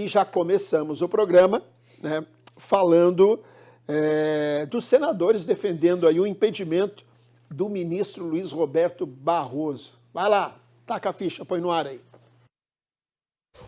e já começamos o programa, né, falando dos senadores defendendo aí o impedimento do ministro Luiz Roberto Barroso. Vai lá, taca a ficha, põe no ar aí.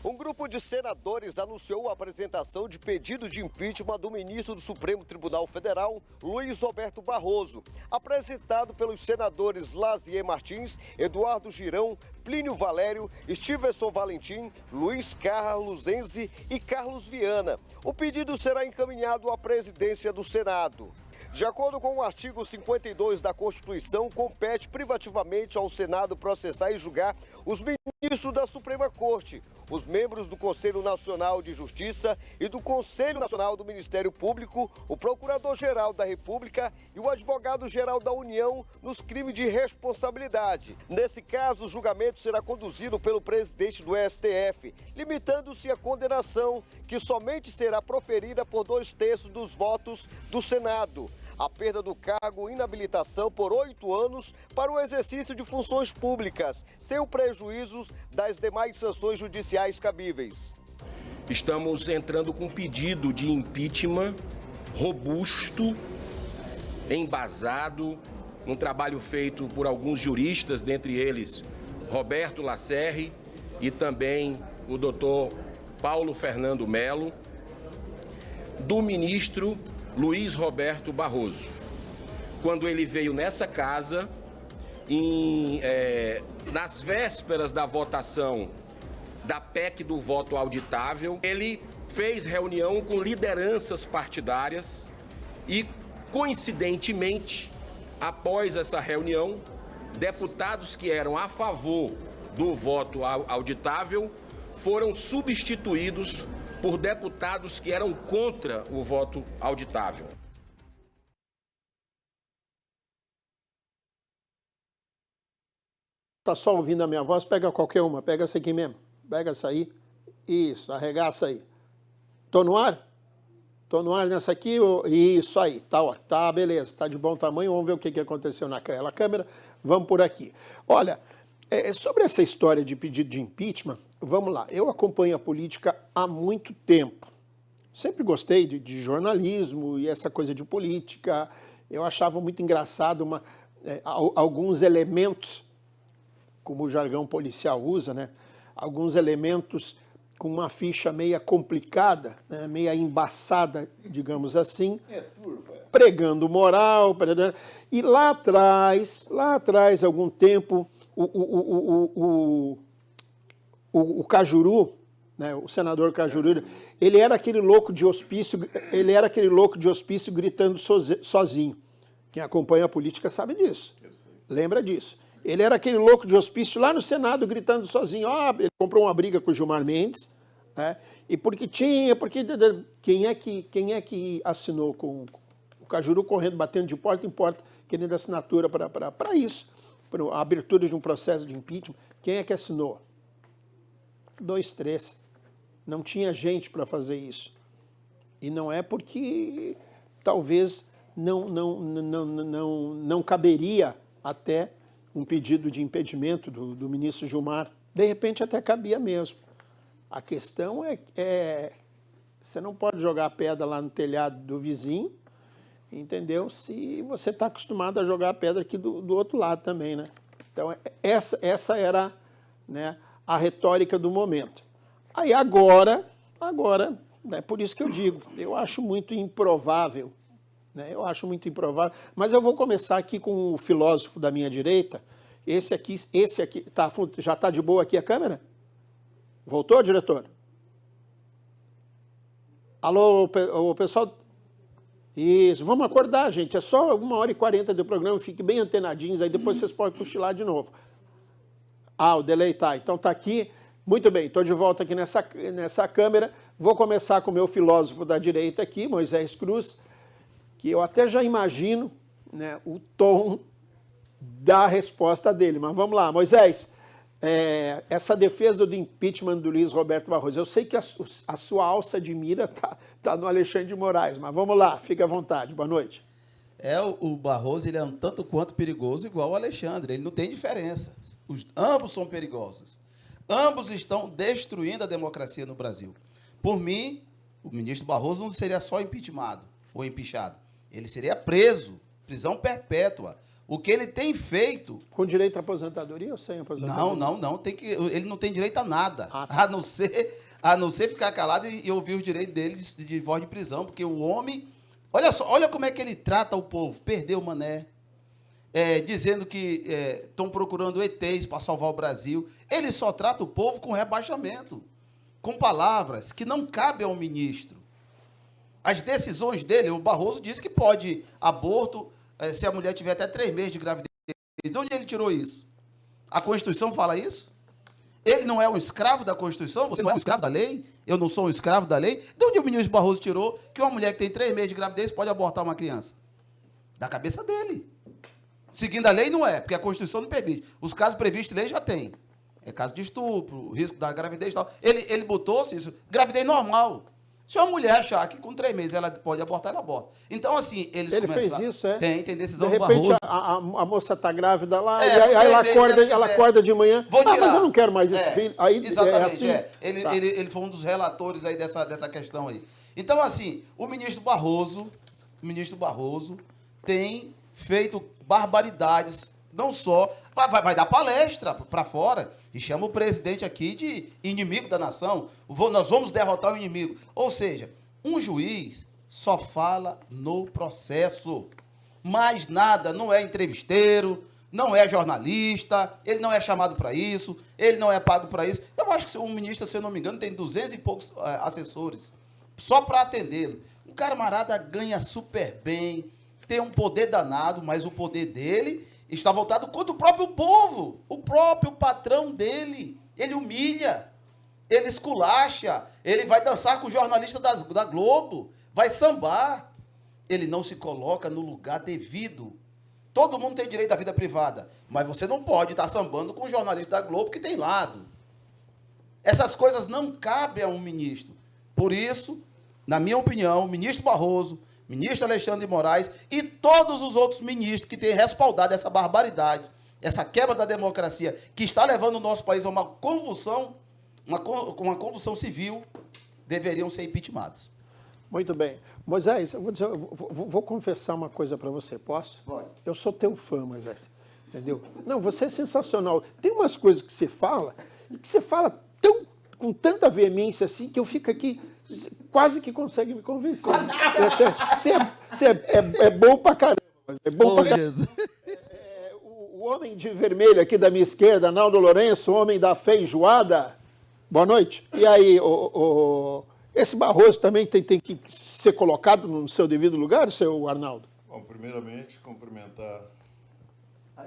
Um grupo de senadores anunciou a apresentação de pedido de impeachment do ministro do Supremo Tribunal Federal, Luiz Roberto Barroso, apresentado pelos senadores Lazier Martins, Eduardo Girão, Plínio Valério, Stevenson Valentim, Luiz Carlos Enzi e Carlos Viana. O pedido será encaminhado à presidência do Senado. De acordo com o artigo 52 da Constituição, compete privativamente ao Senado processar e julgar os ministros da Suprema Corte, os membros do Conselho Nacional de Justiça e do Conselho Nacional do Ministério Público, o Procurador-Geral da República e o Advogado-Geral da União nos crimes de responsabilidade. Nesse caso, o julgamento será conduzido pelo presidente do STF, limitando-se à condenação, que somente será proferida por 2/3 dos votos do Senado. A perda do cargo, inabilitação por 8 anos para o exercício de funções públicas, sem o prejuízo das demais sanções judiciais cabíveis. Estamos entrando com um pedido de impeachment robusto, embasado, um trabalho feito por alguns juristas, dentre eles Roberto Lacerre e também o doutor Paulo Fernando Melo, do ministro Luiz Roberto Barroso, quando ele veio nessa casa, nas vésperas da votação da PEC do voto auditável, ele fez reunião com lideranças partidárias e, coincidentemente, após essa reunião, deputados que eram a favor do voto auditável foram substituídos por deputados que eram contra o voto auditável. Tá só ouvindo a minha voz? Pega qualquer uma, pega essa aqui mesmo. Pega essa aí. Isso, arregaça aí. Tô no ar? Tô no ar nessa aqui? Isso aí, tá, ó, tá, beleza, tá de bom tamanho. Vamos ver o que aconteceu naquela câmera. Vamos por aqui. Olha, sobre essa história de pedido de impeachment, vamos lá. Eu acompanho a política há muito tempo. Sempre gostei de jornalismo e essa coisa de política. Eu achava muito engraçado alguns elementos, como o jargão policial usa, né? Alguns elementos com uma ficha meia complicada, né? Meia embaçada, digamos assim, pregando moral. E lá atrás, algum tempo, o Cajuru, né, o senador Cajuru, ele era aquele louco de hospício, gritando sozinho. Quem acompanha a política sabe disso. Lembra disso. Ele era aquele louco de hospício lá no Senado gritando sozinho. Ele comprou uma briga com o Gilmar Mendes, né, e porque quem é que assinou com o Cajuru correndo, batendo de porta em porta, querendo assinatura para isso, para a abertura de um processo de impeachment? Quem é que assinou? 2, 3. Não tinha gente para fazer isso. E não é porque talvez não caberia até um pedido de impedimento do ministro Gilmar. De repente até cabia mesmo. A questão você não pode jogar a pedra lá no telhado do vizinho, entendeu? Se você está acostumado a jogar a pedra aqui do outro lado também, né? Então essa era, né, a retórica do momento. Aí agora, é por isso que eu digo, eu acho muito improvável, né? Eu acho muito improvável, mas eu vou começar aqui com o filósofo da minha direita. Esse aqui já está de boa aqui a câmera? Voltou, diretor? Alô, o pessoal? Isso, vamos acordar, gente, é só 1h40 do programa, fiquem bem antenadinhos, aí depois vocês podem cochilar de novo. O delay tá, então tá aqui. Muito bem, estou de volta aqui nessa câmera. Vou começar com o meu filósofo da direita aqui, Moisés Cruz, que eu até já imagino, né, o tom da resposta dele. Mas vamos lá, Moisés, essa defesa do impeachment do Luiz Roberto Barroso, eu sei que a sua alça de mira tá no Alexandre de Moraes, mas vamos lá, fique à vontade, boa noite. O Barroso, ele é um tanto quanto perigoso, igual o Alexandre, ele não tem diferença. Ambos são perigosos. Ambos estão destruindo a democracia no Brasil. Por mim, o ministro Barroso não seria só impeachmentado ou empichado. Ele seria preso, prisão perpétua. O que ele tem feito... Com direito à aposentadoria ou sem aposentadoria? Não. Ele não tem direito a nada. Ah, tá. A não ser ficar calado e ouvir os direitos dele de voz de prisão. Porque o homem... Olha só, olha como é que ele trata o povo. Perdeu o mané. Dizendo que estão procurando ETs para salvar o Brasil. Ele só trata o povo com rebaixamento. Com palavras que não cabem ao ministro. As decisões dele, o Barroso disse que pode aborto se a mulher tiver até 3 meses de gravidez. De onde ele tirou isso? A Constituição fala isso? Ele não é um escravo da Constituição? Você não é um escravo da lei? Eu não sou um escravo da lei? De onde o ministro Barroso tirou que uma mulher que tem 3 meses de gravidez pode abortar uma criança? Da cabeça dele. Seguindo a lei, não é, porque a Constituição não permite. Os casos previstos em lei já tem. É caso de estupro, risco da gravidez e tal. Ele botou-se isso. Gravidez normal. Se uma mulher achar que com 3 meses ela pode abortar, ela aborta. Então, assim, Ele começaram... fez isso, é? Tem decisão de do repente, Barroso. a moça está grávida lá, É, e aí ela ela acorda de manhã. Vou tirar. Mas eu não quero mais esse filho. Aí, exatamente, assim, tá. Ele foi um dos relatores aí dessa questão aí. Então, assim, o ministro Barroso tem feito barbaridades, não só... Vai dar palestra para fora e chama o presidente aqui de inimigo da nação. Nós vamos derrotar o inimigo. Ou seja, um juiz só fala no processo. Mais nada, não é entrevisteiro, não é jornalista, ele não é chamado para isso, ele não é pago para isso. Eu acho que o ministro, se eu não me engano, tem 200 e poucos assessores só para atendê-lo. O camarada ganha super bem, tem um poder danado, mas o poder dele está voltado contra o próprio povo, o próprio patrão dele. Ele humilha, ele esculacha, ele vai dançar com o jornalista da Globo, vai sambar. Ele não se coloca no lugar devido. Todo mundo tem direito à vida privada, mas você não pode estar sambando com o jornalista da Globo que tem lado. Essas coisas não cabem a um ministro. Por isso, na minha opinião, o ministro Barroso, ministro Alexandre de Moraes e todos os outros ministros que têm respaldado essa barbaridade, essa quebra da democracia, que está levando o nosso país a uma convulsão, uma convulsão civil, deveriam ser impeachmentados. Muito bem. Moisés, vou confessar uma coisa para você, posso? Pode. Eu sou teu fã, Moisés. Entendeu? Não, você é sensacional. Tem umas coisas que você fala com tanta veemência assim, que eu fico aqui, quase que consegue me convencer. Você é bom pra caramba. É bom pra caramba. O homem de vermelho aqui da minha esquerda, Arnaldo Lourenço, o homem da feijoada. Boa noite. E aí, esse Barroso também tem que ser colocado no seu devido lugar, seu Arnaldo? Bom, primeiramente, cumprimentar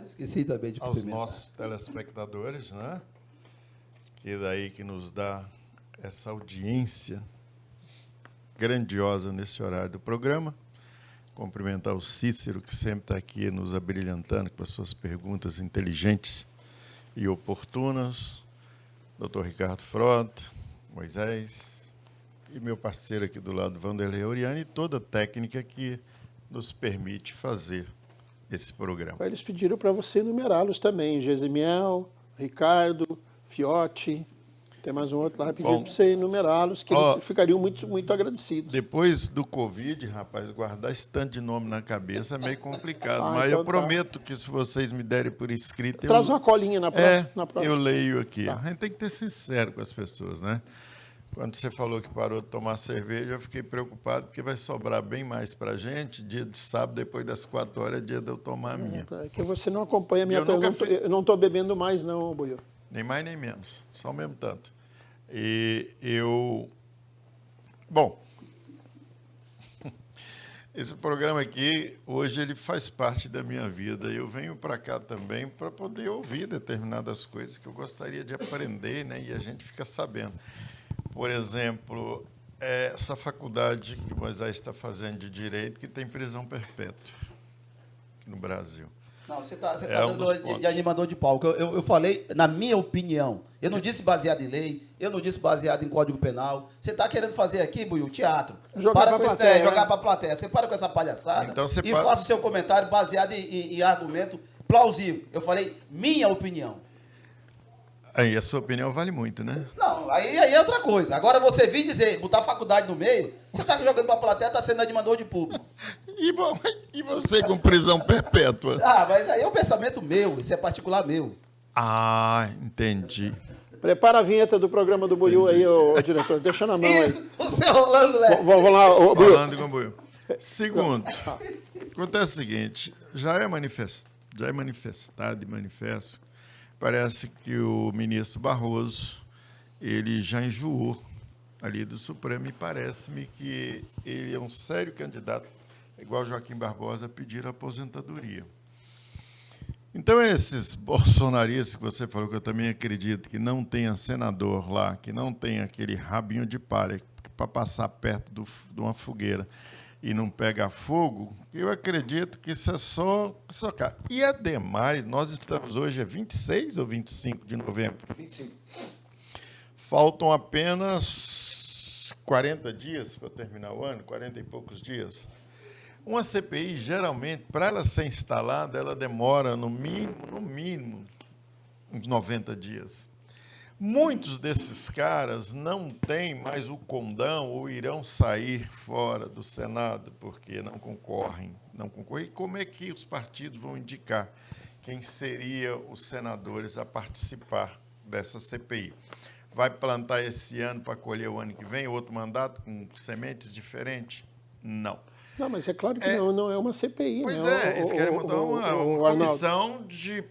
Esqueci também de aos cumprimentar. nossos telespectadores, né? Que daí que nos dá essa audiência grandiosa nesse horário do programa. Cumprimentar o Cícero, que sempre está aqui nos abrilhantando com as suas perguntas inteligentes e oportunas. Dr. Ricardo Frota, Moisés, e meu parceiro aqui do lado, Vanderlei Oriani, e toda a técnica que nos permite fazer esse programa. Eles pediram para você enumerá-los também. Gesimiel, Ricardo, Fiotti, tem mais um outro lá pedindo para você enumerá-los, que eles ficariam muito, muito agradecidos. Depois do Covid, rapaz, guardar esse tanto de nome na cabeça é meio complicado, mas então eu prometo que se vocês me derem por escrito... Traz uma colinha na próxima. Eu leio aqui. Tá. A gente tem que ter sincero com as pessoas, né? Quando você falou que parou de tomar cerveja, eu fiquei preocupado, porque vai sobrar bem mais para a gente. Dia de sábado, depois das 4 horas, é dia de eu tomar a minha. É que você não acompanha a minha... Eu não estou bebendo mais, não, Buiu. Nem mais, nem menos. Só o mesmo tanto. E eu... Bom, esse programa aqui, hoje, ele faz parte da minha vida. Eu venho para cá também para poder ouvir determinadas coisas que eu gostaria de aprender, né? E a gente fica sabendo. Por exemplo, essa faculdade que o Moisés está fazendo de Direito, que tem prisão perpétua no Brasil. Não, você tá um dando de animador de palco. Eu falei, na minha opinião, eu não disse baseado em lei, eu não disse baseado em Código Penal. Você está querendo fazer aqui, Buiu, teatro. Jogar para a plateia. Jogar para a plateia. Você para com essa palhaçada Então, e faça o seu comentário baseado em argumento plausível. Eu falei minha opinião. Aí, a sua opinião vale muito, né? Não, Não, aí é outra coisa. Agora você vir dizer, botar faculdade no meio, você tá jogando pra plateia, tá sendo animador de público. E você com prisão perpétua? Ah, mas aí é um pensamento meu, isso é particular meu. Ah, entendi. Prepara a vinheta do programa do Buiú aí, ô diretor. Deixa na mão Isso, aí. o seu Rolando, Léo. Vamos lá, ô Buiú. Falando com o Buiú. Segundo, acontece o seguinte, já é manifestado e manifesto, parece que o ministro Barroso, ele já enjoou ali do Supremo e parece-me que ele é um sério candidato, igual Joaquim Barbosa, a pedir aposentadoria. Então, esses bolsonaristas que você falou, que eu também acredito, que não tenha senador lá, que não tenha aquele rabinho de palha para passar perto de uma fogueira e não pega fogo, eu acredito que isso é só socar. E, ademais, nós estamos hoje, é 26 ou 25 de novembro? 25. Faltam apenas 40 dias para terminar o ano, 40 e poucos dias. Uma CPI, geralmente, para ela ser instalada, ela demora, no mínimo, uns 90 dias. Muitos desses caras não têm mais o condão ou irão sair fora do Senado porque não concorrem. E como é que os partidos vão indicar quem seriam os senadores a participar dessa CPI? Vai plantar esse ano para colher o ano que vem, outro mandato com sementes diferentes? Não. Não, mas é claro que não é uma CPI. Pois né? eles querem montar uma comissão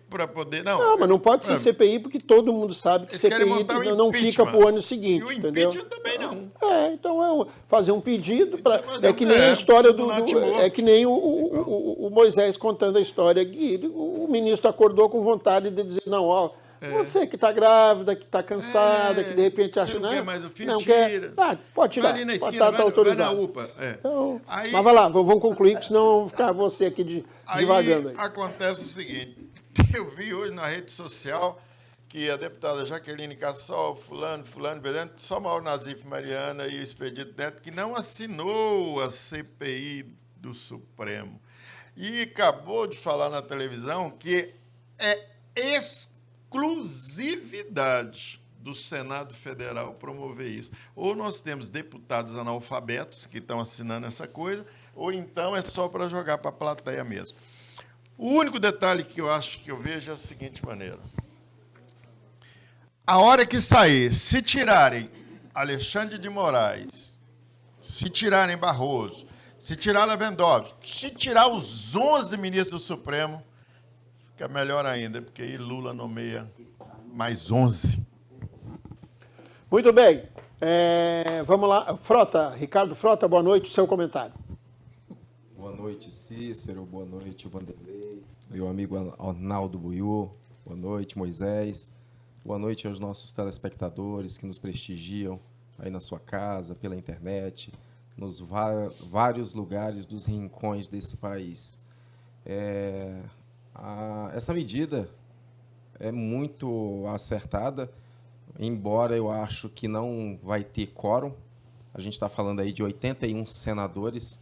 para poder... Não, mas não pode ser CPI porque todo mundo sabe que eles CPI não fica para o ano seguinte. E o entendeu? impeachment também não. Então fazer um pedido para... Então, É que nem a história do... Natimor. É que nem o Moisés contando a história. Que o ministro acordou com vontade de dizer, não, ó... Você que está grávida, que está cansada, que de repente acha... Não quer mais o filho, não tira. quer. Pode tirar. Vai ali na Pode esquina, estar autorizado. vai na UPA. Então, Aí, mas vai lá, vamos concluir, porque senão vai ficar você aqui divagando aí. Acontece o seguinte, eu vi hoje na rede social que a deputada Jaqueline Cassol, fulano, Belém, só Mauro Nazif Mariana e o Expedito Neto, que não assinou a CPI do Supremo. E acabou de falar na televisão que é exclusividade do Senado Federal promover isso. Ou nós temos deputados analfabetos que estão assinando essa coisa, ou então é só para jogar para a plateia mesmo. O único detalhe que eu acho que eu vejo é a seguinte maneira. A hora que sair, se tirarem Alexandre de Moraes, se tirarem Barroso, se tirar Lewandowski, se tirar os 11 ministros do Supremo, fica melhor ainda, porque aí Lula nomeia mais 11. Muito bem. Vamos lá. Ricardo Frota, boa noite, seu comentário. Boa noite, Cícero. Boa noite, Vanderlei. Meu amigo Arnaldo Buiú. Boa noite, Moisés. Boa noite aos nossos telespectadores que nos prestigiam aí na sua casa, pela internet, nos vários lugares dos rincões desse país. Essa medida é muito acertada, embora eu acho que não vai ter quórum. A gente está falando aí de 81 senadores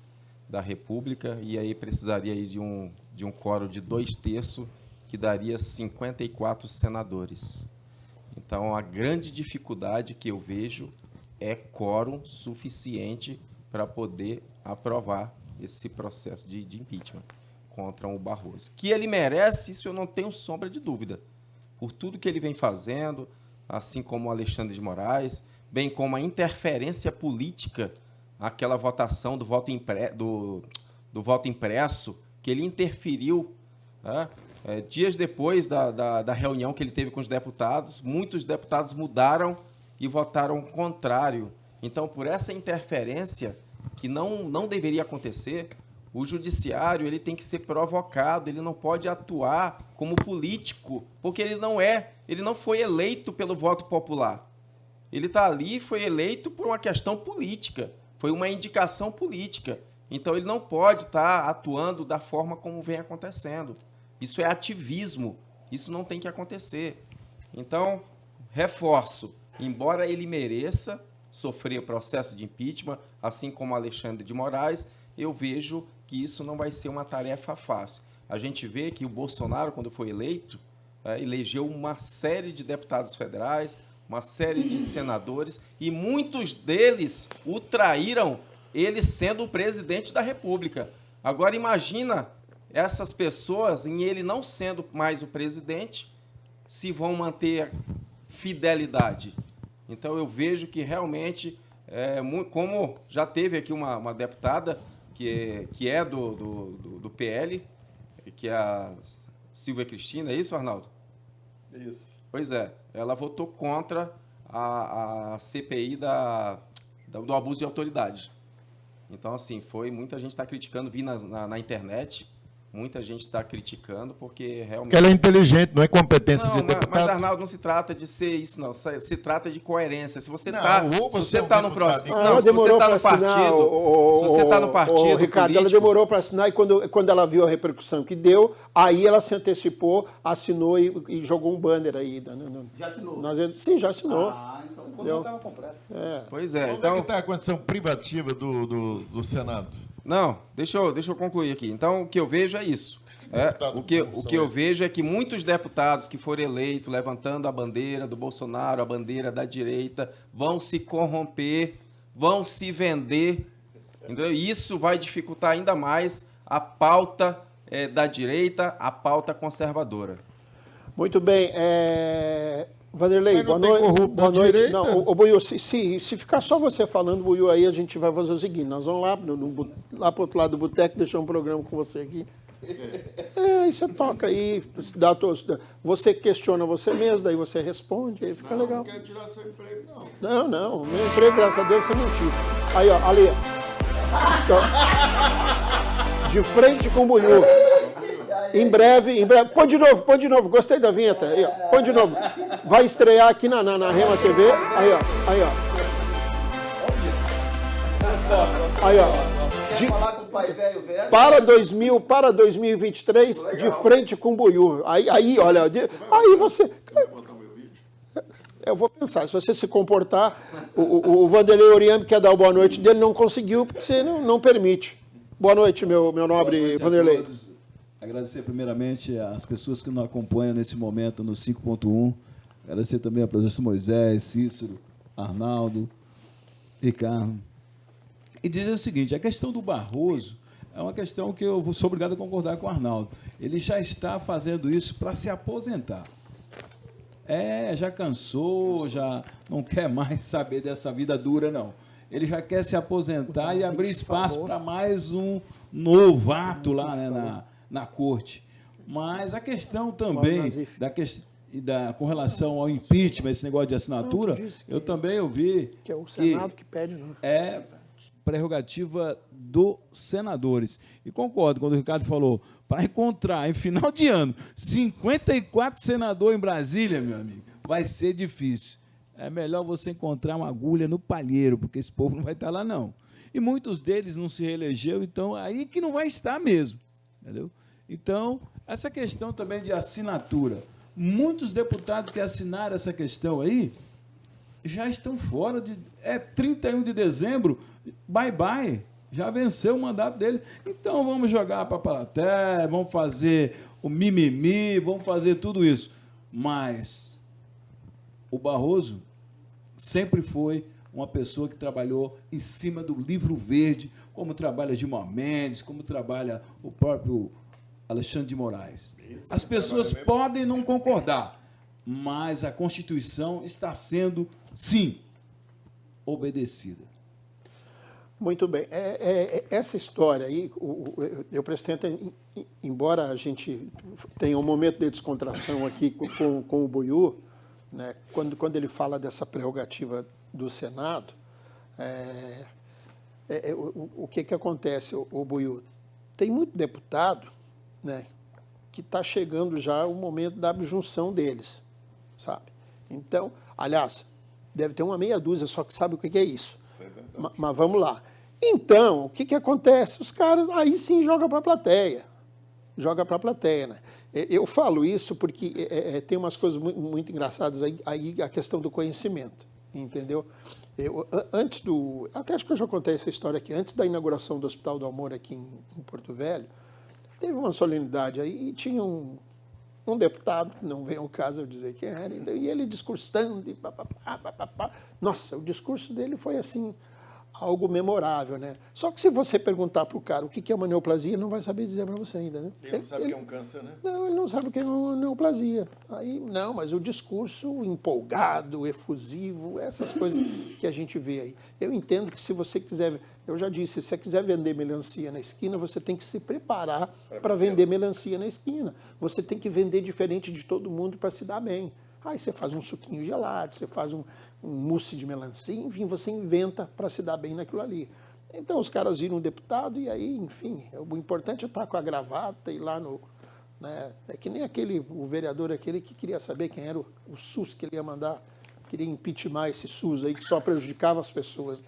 da República e aí precisaria aí de um quórum de 2/3, que daria 54 senadores. Então, a grande dificuldade que eu vejo é quórum suficiente para poder aprovar esse processo de impeachment contra o Barroso. Que ele merece, isso eu não tenho sombra de dúvida, por tudo que ele vem fazendo, assim como o Alexandre de Moraes, bem como a interferência política, aquela votação do voto impresso, que ele interferiu, né? Dias depois da reunião que ele teve com os deputados, muitos deputados mudaram e votaram contrário. Então, por essa interferência, que não deveria acontecer, o judiciário ele tem que ser provocado, ele não pode atuar como político, porque ele não foi eleito pelo voto popular. Ele está ali e foi eleito por uma questão política, foi uma indicação política. Então, ele não pode estar atuando da forma como vem acontecendo. Isso é ativismo, isso não tem que acontecer. Então, reforço, embora ele mereça sofrer o processo de impeachment, assim como Alexandre de Moraes, eu vejo que isso não vai ser uma tarefa fácil. A gente vê que o Bolsonaro, quando foi eleito, elegeu uma série de deputados federais, uma série de senadores, e muitos deles o traíram, ele sendo o presidente da República. Agora imagina essas pessoas, em ele não sendo mais o presidente, se vão manter fidelidade. Então eu vejo que realmente, como já teve aqui uma deputada que é do PL, que é a Silvia Cristina, é isso, Arnaldo? Isso. Pois é, ela votou contra a CPI do abuso de autoridade. Então, assim, muita gente está criticando, vi na internet, muita gente está criticando, porque realmente... Porque ela é inteligente, não é competência Não, de deputado. mas, Arnaldo, não se trata de ser isso, não. Se trata de coerência. Se você Não, está ou você é um no deputado processo, e- não, se você está no partido, se você está no partido Ricardo, ela político, demorou para assinar e quando ela viu a repercussão que deu, aí ela se antecipou, assinou e jogou um banner aí. Já assinou? Sim, já assinou. Ah, então o Deu. estava completo. Pois é. Onde é Então, que está a condição privativa do Senado? não, deixa eu concluir aqui. Então, o que eu vejo é isso. deputados O que são eu esses? vejo vejo é que muitos deputados que foram eleitos levantando a bandeira do Bolsonaro, a bandeira da direita, vão se corromper, vão se vender. Entendeu? Isso vai dificultar ainda mais a pauta da direita, a pauta conservadora. Muito bem. Vanderlei, Mas boa não tem noite. corrupto Boa na noite. direita? Não, o Buiu, se ficar só você falando, Buiu, aí a gente vai fazer o seguinte: nós vamos lá para o outro lado do boteco, deixar um programa com você aqui. Aí você toca aí, você questiona você mesmo, daí você responde, aí fica legal. Não quero tirar seu emprego, não. Não, meu emprego, graças a Deus, você não tira. Aí, ó, ali. De frente com o Buiu. Em breve. Põe de novo, gostei da vinheta. Aí, ó, põe de novo. Vai estrear aqui na Rema TV. Aí, ó. Aí, ó. Falar com o pai velho. Para 2023, de frente com o Buiu. Aí, olha, aí você... Eu vou pensar, se você se comportar, o Vanderlei Oriame quer dar o boa noite dele, não conseguiu, porque você não permite. Boa noite, meu nobre Boa noite a Vanderlei. todos. Agradecer primeiramente às pessoas que nos acompanham nesse momento no 5.1. Agradecer também a presença do Moisés, Cícero, Arnaldo, Ricardo. E dizer o seguinte, a questão do Barroso é uma questão que eu sou obrigado a concordar com o Arnaldo. Ele já está fazendo isso para se aposentar. Já cansou, já não quer mais saber dessa vida dura, não. Ele já quer se aposentar e abrir espaço para mais um novato lá, né, na corte. Mas a questão também com relação ao impeachment, esse negócio de assinatura, eu também ouvi Que é o Senado que pede, não. é prerrogativa dos senadores. E concordo quando o Ricardo falou, para encontrar em final de ano 54 senadores em Brasília, meu amigo, vai ser difícil. É melhor você encontrar uma agulha no palheiro, porque esse povo não vai estar lá, não. E muitos deles não se reelegeu, então aí que não vai estar mesmo. Entendeu? Então, essa questão também de assinatura. Muitos deputados que assinaram essa questão aí já estão fora de... 31 de dezembro, bye-bye, já venceu o mandato deles. Então, vamos jogar para a plateia, vamos fazer o mimimi, vamos fazer tudo isso. Mas o Barroso sempre foi uma pessoa que trabalhou em cima do livro verde, como trabalha Gilmar Mendes, como trabalha o próprio Alexandre de Moraes. As pessoas podem não concordar, mas a Constituição está sendo, sim, obedecida. Muito bem. Essa história aí, eu prestei atenção, embora a gente tenha um momento de descontração aqui com o Buiu, né, quando ele fala dessa prerrogativa do Senado, o que acontece, o Buiu? Tem muito deputado, né, que está chegando já o momento da abjunção deles, sabe? Então, aliás, deve ter uma meia dúzia só que sabe o que é isso. Mas vamos lá. Então, o que acontece? Os caras aí sim jogam para a plateia. Joga para a plateia, né? Eu falo isso porque tem umas coisas muito engraçadas aí, a questão do conhecimento, entendeu? Até acho que eu já contei essa história aqui, antes da inauguração do Hospital do Amor aqui em Porto Velho, teve uma solenidade aí e tinha um deputado, não vem ao caso eu dizer quem era, e ele discursando, e papapá. Nossa, o discurso dele foi assim, algo memorável, né? Só que se você perguntar para o cara o que é uma neoplasia, ele não vai saber dizer para você ainda, né? Ele não sabe o que é um câncer, né? Não, ele não sabe o que é uma neoplasia. Aí, não, mas o discurso empolgado, efusivo, essas coisas que a gente vê aí. Eu entendo que se você quiser, eu já disse, se você quiser vender melancia na esquina, você tem que se preparar para vender melancia na esquina. Você tem que vender diferente de todo mundo para se dar bem. Aí você faz um suquinho gelado, você faz um mousse de melancia, enfim, você inventa para se dar bem naquilo ali. Então os caras viram um deputado e aí, enfim, o importante é estar com a gravata e lá no... Né, é que nem o vereador aquele que queria saber quem era o SUS que ele ia mandar, queria impeachment esse SUS aí que só prejudicava as pessoas.